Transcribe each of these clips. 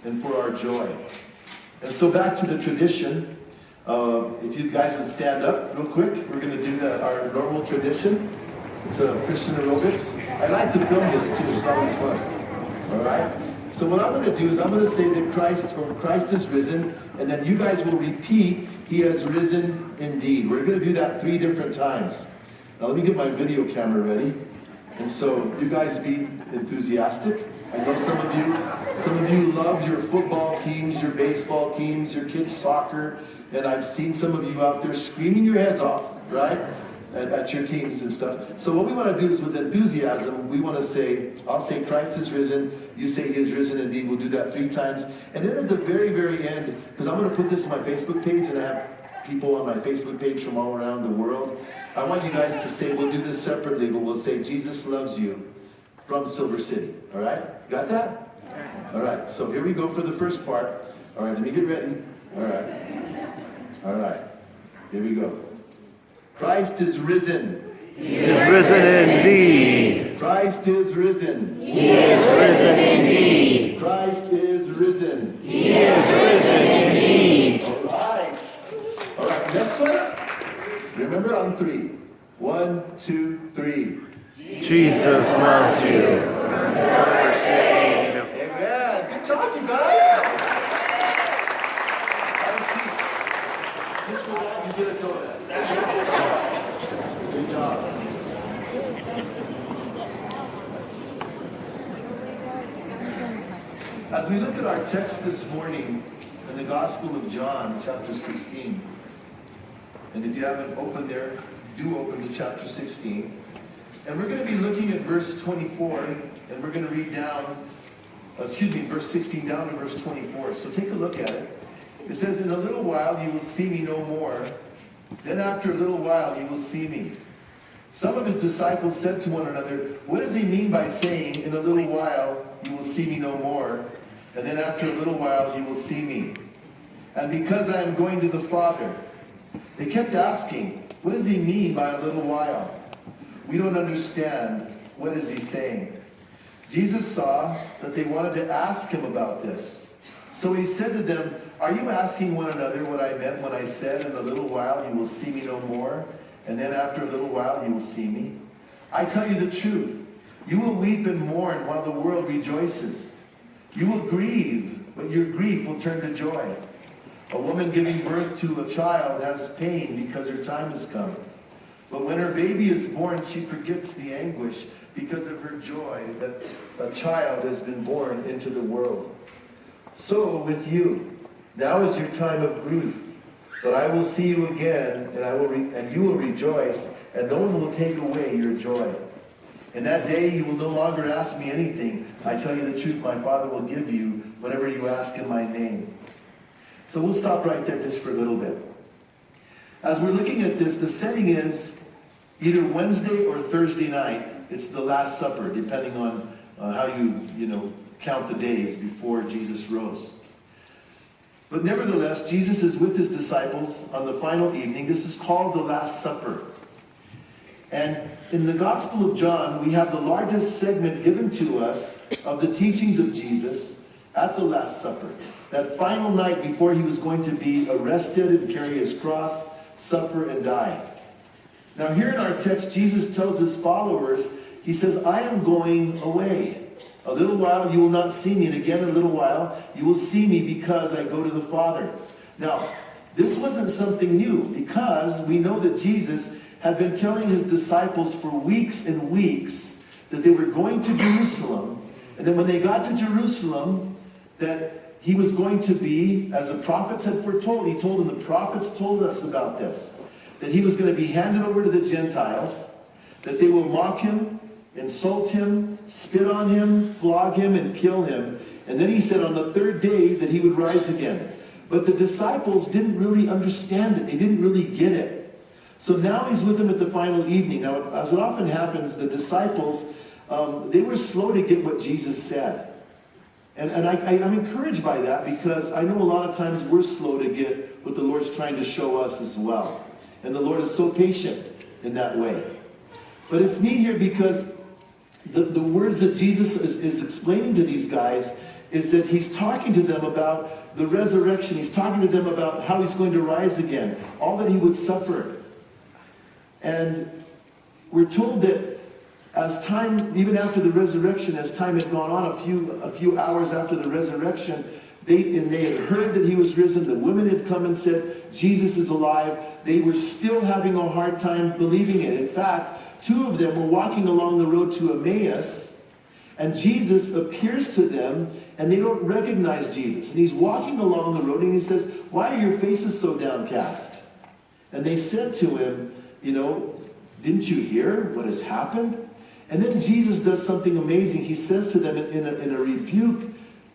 and for our joy. And so back to the tradition. If you guys would stand up real quick, we're going to do our normal tradition. It's a Christian aerobics. I like to film this too. It's always fun. All right? So what I'm going to do is I'm going to say that Christ is risen, and then you guys will repeat, he has risen indeed. We're going to do that 3 different times. Now let me get my video camera ready. And so you guys be enthusiastic. I know some of you love your football teams, your baseball teams, your kids' soccer, and I've seen some of you out there screaming your heads off, right? At your teams and stuff. So what we want to do is with enthusiasm, we want to say, I'll say Christ is risen, you say he is risen indeed. We'll do that 3 times. And then at the very, very end, because I'm going to put this on my Facebook page, and I have people on my Facebook page from all around the world. I want you guys to say, we'll do this separately, but we'll say, Jesus loves you from Silver City. All right? Got that? All right. So here we go for the first part. All right. Let me get ready. All right. All right. Here we go. Christ is risen. He is risen indeed. Christ is risen. He is risen indeed. Christ is risen. He is risen indeed. All right. All right. Next one. Remember on 3. 1, 2, 3. Jesus loves you. Silver City. Amen. Good job, you guys. Have a seat. Just for that, you get a donut. Good job. As we look at our text this morning in the Gospel of John, chapter 16, and if you haven't opened there, do open to chapter 16. And we're going to be looking at verse 24, and we're going to read verse 16 down to verse 24. So take a look at it. It says, in a little while you will see me no more. Then after a little while you will see me. Some of his disciples said to one another, what does he mean by saying, in a little while you will see me no more, and then after a little while you will see me? And because I am going to the Father. They kept asking, what does he mean by a little while? We don't understand. What is he saying? Jesus saw that they wanted to ask him about this. So he said to them, are you asking one another what I meant when I said, in a little while you will see me no more, and then after a little while you will see me? I tell you the truth. You will weep and mourn while the world rejoices. You will grieve, but your grief will turn to joy. A woman giving birth to a child has pain because her time has come. But when her baby is born, she forgets the anguish because of her joy that a child has been born into the world. So with you, now is your time of grief. But I will see you again, and you will rejoice, and no one will take away your joy. In that day you will no longer ask me anything. I tell you the truth, my Father will give you whatever you ask in my name. So we'll stop right there just for a little bit. As we're looking at this, the setting is either Wednesday or Thursday night. It's the Last Supper, depending on how you count the days before Jesus rose. But nevertheless, Jesus is with his disciples on the final evening. This is called the Last Supper. And in the Gospel of John, we have the largest segment given to us of the teachings of Jesus at the Last Supper. That final night before he was going to be arrested and carry his cross, suffer and die. Now here in our text, Jesus tells his followers, he says, I am going away. A little while you will not see me, and again a little while you will see me because I go to the Father. Now, this wasn't something new, because we know that Jesus had been telling his disciples for weeks and weeks that they were going to Jerusalem, and then when they got to Jerusalem, that he was going to be, as the prophets had foretold, he told them, the prophets told us about this, that he was going to be handed over to the Gentiles, that they will mock him, insult him, spit on him, flog him, and kill him. And then he said on the 3rd day that he would rise again. But the disciples didn't really understand it. They didn't really get it. So now he's with them at the final evening. Now, as it often happens, the disciples, they were slow to get what Jesus said. And I'm encouraged by that, because I know a lot of times we're slow to get what the Lord's trying to show us as well. And the Lord is so patient in that way. But it's neat here because the words that Jesus is explaining to these guys is that he's talking to them about the resurrection. He's talking to them about how he's going to rise again, all that he would suffer. And we're told that as time, even after the resurrection, as time had gone on, a few hours after the resurrection, they had heard that he was risen. The women had come and said, Jesus is alive. They were still having a hard time believing it. In fact, 2 of them were walking along the road to Emmaus, and Jesus appears to them, and they don't recognize Jesus. And he's walking along the road, and he says, why are your faces so downcast? And they said to him, didn't you hear what has happened? And then Jesus does something amazing. He says to them in a rebuke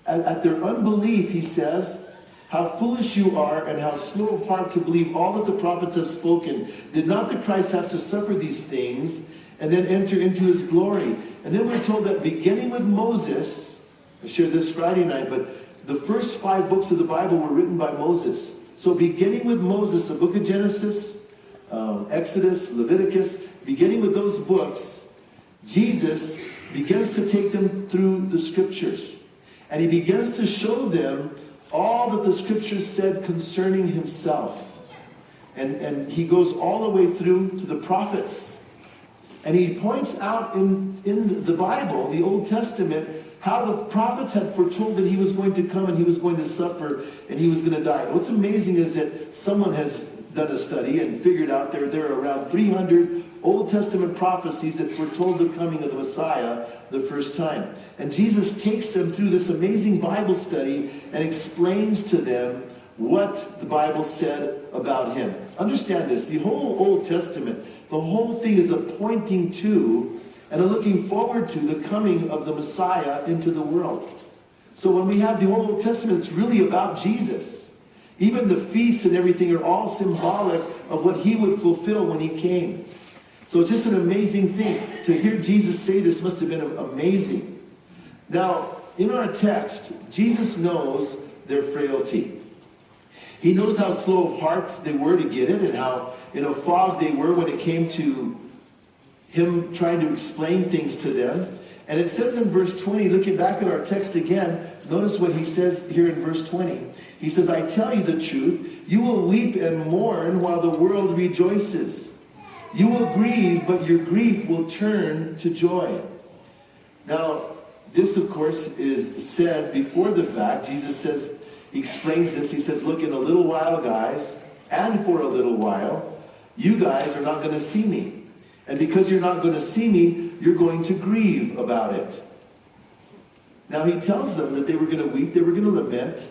at their unbelief, he says, how foolish you are and how slow of heart to believe all that the prophets have spoken. Did not the Christ have to suffer these things and then enter into his glory? And then we're told that beginning with Moses, I shared this Friday night, but the first 5 books of the Bible were written by Moses. So beginning with Moses, the book of Genesis, Exodus, Leviticus, beginning with those books, Jesus begins to take them through the scriptures. And he begins to show them all that the scriptures said concerning himself. And he goes all the way through to the prophets. And he points out in the Bible, the Old Testament, how the prophets had foretold that he was going to come and he was going to suffer and he was going to die. What's amazing is that someone has done a study and figured out there are around 300 Old Testament prophecies that foretold the coming of the Messiah the first time. And Jesus takes them through this amazing Bible study and explains to them what the Bible said about him. Understand this, the whole Old Testament, the whole thing is a pointing to and a looking forward to the coming of the Messiah into the world. So when we have the Old Testament, it's really about Jesus. Even the feasts and everything are all symbolic of what he would fulfill when he came. So it's just an amazing thing. To hear Jesus say this must have been amazing. Now, in our text, Jesus knows their frailty. He knows how slow of heart they were to get it and how in a fog they were when it came to him trying to explain things to them. And it says in verse 20, looking back at our text again, notice what he says here in verse 20. He says, I tell you the truth, you will weep and mourn while the world rejoices. You will grieve, but your grief will turn to joy. Now, this, of course, is said before the fact. Jesus says, he explains this. He says, look, in a little while, guys, and for a little while, you guys are not going to see me. And because you're not going to see me, you're going to grieve about it. Now, he tells them that they were going to weep, they were going to lament.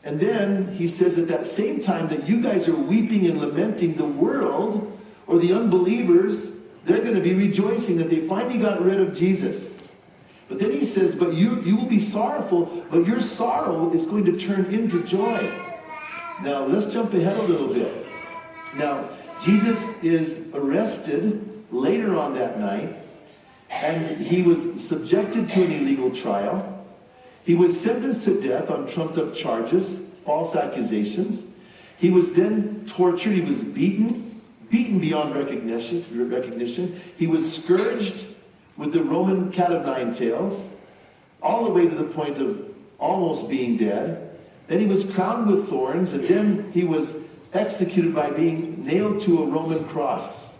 And then he says at that same time that you guys are weeping and lamenting, the world or the unbelievers, they're going to be rejoicing that they finally got rid of Jesus. But then he says, but you will be sorrowful, but your sorrow is going to turn into joy. Now, let's jump ahead a little bit. Now, Jesus is arrested later on that night, and he was subjected to an illegal trial. He was sentenced to death on trumped-up charges, false accusations. He was then tortured. He was beaten beyond recognition. He was scourged with the Roman cat of nine tails, all the way to the point of almost being dead. Then he was crowned with thorns, and then he was executed by being nailed to a Roman cross,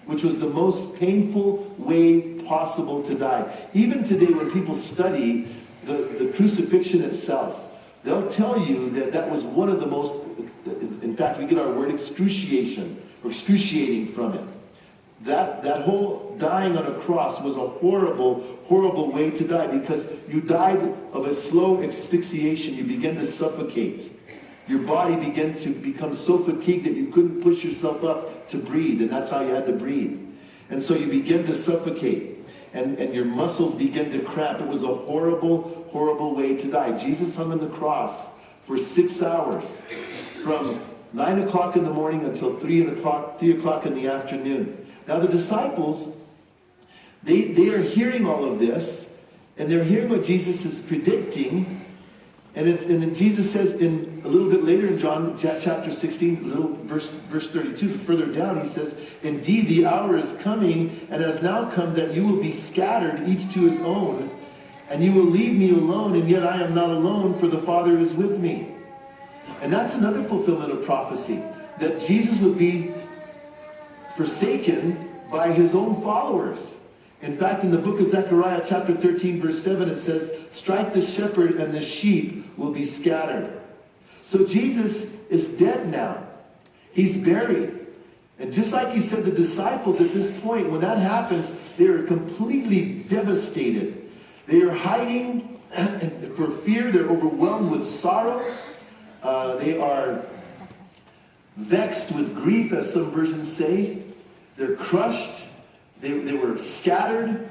which was the most painful way possible to die. Even today, when people study the crucifixion itself, they'll tell you that was one of the most, in fact, we get our word excruciation, or excruciating from it. That whole dying on a cross was a horrible, horrible way to die, because you died of a slow asphyxiation. You began to suffocate. Your body began to become so fatigued that you couldn't push yourself up to breathe, and that's how you had to breathe. And so you began to suffocate, and your muscles began to cramp. It was a horrible, horrible way to die. Jesus hung on the cross for 6 hours, from 9 o'clock in the morning until 3 o'clock in the afternoon. Now the disciples, they are hearing all of this, and they're hearing what Jesus is predicting, And then Jesus says in a little bit later in John chapter 16, little verse 32, further down, he says, "Indeed, the hour is coming and has now come that you will be scattered, each to his own, and you will leave me alone, and yet I am not alone, for the Father is with me." And that's another fulfillment of prophecy, that Jesus would be forsaken by his own followers. In fact, in the book of Zechariah, chapter 13, verse 7, it says, "Strike the shepherd and the sheep will be scattered." So Jesus is dead now. He's buried. And just like he said, the disciples at this point, when that happens, they are completely devastated. They are hiding for fear. They're overwhelmed with sorrow. They are vexed with grief, as some versions say. They're crushed. They were scattered.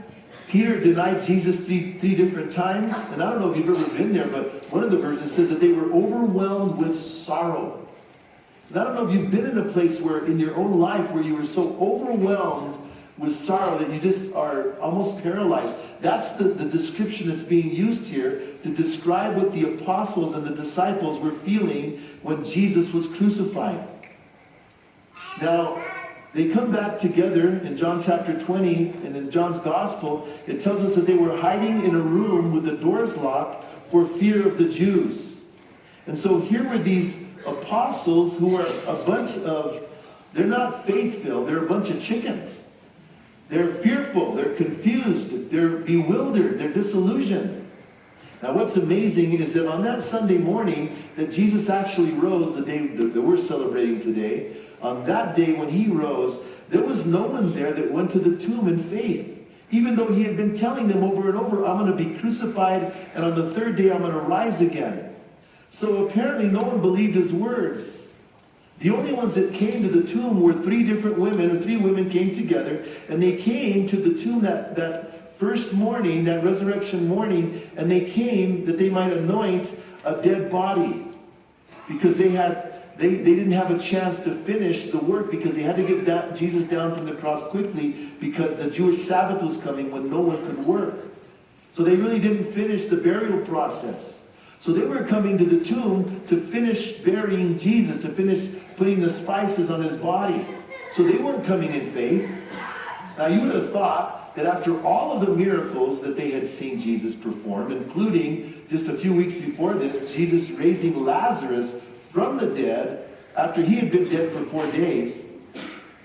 Peter denied Jesus three different times. And I don't know if you've ever been there, but one of the versions says that they were overwhelmed with sorrow. And I don't know if you've been in a place where in your own life where you were so overwhelmed with sorrow that you just are almost paralyzed. That's the description that's being used here to describe what the apostles and the disciples were feeling when Jesus was crucified. Now, they come back together in John chapter 20, and in John's gospel, it tells us that they were hiding in a room with the doors locked for fear of the Jews. And so here were these apostles who are they're not faith-filled, they're a bunch of chickens. They're fearful, they're confused, they're bewildered, they're disillusioned. Now what's amazing is that on that Sunday morning that Jesus actually rose, the day that we're celebrating today, on that day when he rose, there was no one there that went to the tomb in faith. Even though he had been telling them over and over, "I'm going to be crucified, and on the third day I'm going to rise again." So apparently no one believed his words. The only ones that came to the tomb were three women came together, and they came to the tomb that first morning, that resurrection morning, and they came that they might anoint a dead body. Because they didn't have a chance to finish the work, because they had to get Jesus down from the cross quickly, because the Jewish Sabbath was coming when no one could work. So they really didn't finish the burial process. So they were coming to the tomb to finish burying Jesus, to finish putting the spices on his body. So they weren't coming in faith. Now you would have thought that after all of the miracles that they had seen Jesus perform, including just a few weeks before this, Jesus raising Lazarus from the dead after he had been dead for 4 days,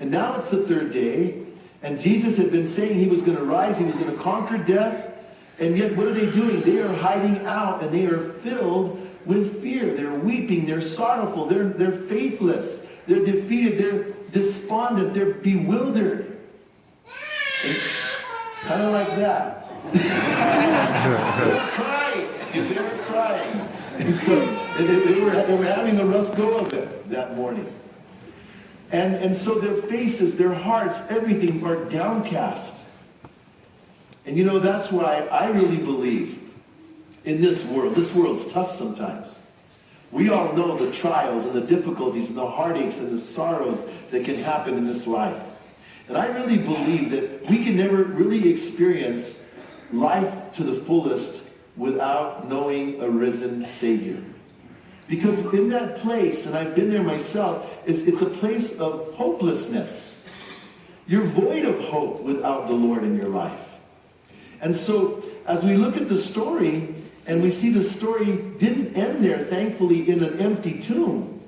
and now it's the third day, and Jesus had been saying he was going to rise, he was going to conquer death, and yet what are they doing? They are hiding out, and they are filled with fear. They're weeping, they're sorrowful, they're faithless, they're defeated, they're despondent, they're bewildered. Kind of like that. They were crying. They were crying. And so they were having a rough go of it that morning. And so their faces, their hearts, everything are downcast. And you know, that's why I really believe in this world. This world's tough sometimes. We all know the trials and the difficulties and the heartaches and the sorrows that can happen in this life. And I really believe that we can never really experience life to the fullest without knowing a risen Savior. Because in that place, and I've been there myself, it's a place of hopelessness. You're void of hope without the Lord in your life. And so, as we look at the story, and we see the story didn't end there, thankfully, in an empty tomb.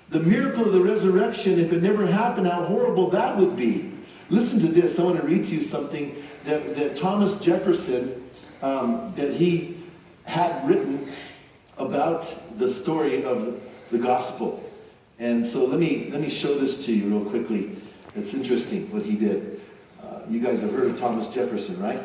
The miracle of the resurrection, if it never happened, how horrible that would be. Listen to this. I want to read to you something that Thomas Jefferson, that he had written about the story of the gospel. And so let me show this to you real quickly. It's interesting what he did. You guys have heard of Thomas Jefferson, right?